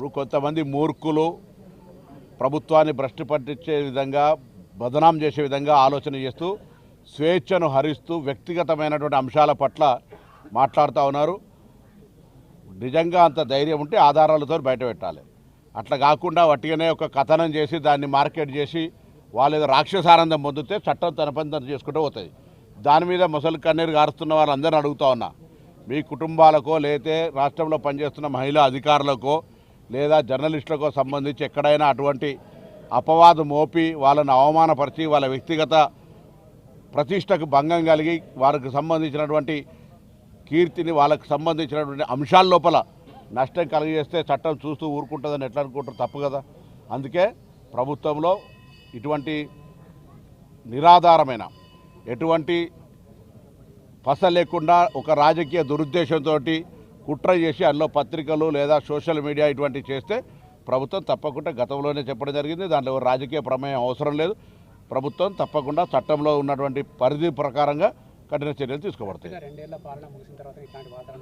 ఇప్పుడు కొంతమంది మూర్ఖులు ప్రభుత్వాన్ని భ్రష్టు పట్టించే విధంగా బదనాం చేసే విధంగా ఆలోచన చేస్తూ స్వేచ్ఛను హరిస్తూ వ్యక్తిగతమైనటువంటి అంశాల పట్ల మాట్లాడుతూ ఉన్నారు. నిజంగా అంత ధైర్యం ఉంటే ఆధారాలతో బయట పెట్టాలి. అట్లా కాకుండా వట్టిగానే ఒక కథనం చేసి దాన్ని మార్కెట్ చేసి వాళ్ళు ఏదో రాక్షసానందం పొందితే చట్టం తన పని తను చేసుకుంటూ పోతుంది. దాని మీద ముసలి కన్నీరు గారుస్తున్న వాళ్ళందరినీ అడుగుతా ఉన్నా, మీ కుటుంబాలకో లేతే రాష్ట్రంలో పనిచేస్తున్న మహిళా అధికారులకో లేదా జర్నలిస్టులకో సంబంధించి ఎక్కడైనా అటువంటి అపవాదు మోపి వాళ్ళని అవమానపరిచి వాళ్ళ వ్యక్తిగత ప్రతిష్టకు భంగం కలిగి వారికి సంబంధించినటువంటి కీర్తిని వాళ్ళకు సంబంధించినటువంటి అంశాల లోపల నష్టం కలిగజేస్తే చట్టం చూస్తూ ఊరుకుంటుందని ఎట్లా అనుకుంటారు? తప్పు కదా. అందుకే ప్రభుత్వంలో ఇటువంటి నిరాధారమైన ఎటువంటి పస లేకుండా ఒక రాజకీయ దురుద్దేశంతో కుట్ర చేసి అందులో పత్రికలు లేదా సోషల్ మీడియా ఇటువంటివి చేస్తే ప్రభుత్వం తప్పకుండా గతంలోనే చెప్పడం జరిగింది. దాంట్లో రాజకీయ ప్రమేయం అవసరం లేదు. ప్రభుత్వం తప్పకుండా చట్టంలో ఉన్నటువంటి పరిధి ప్రకారంగా కఠిన చర్యలు తీసుకోబడతాయి.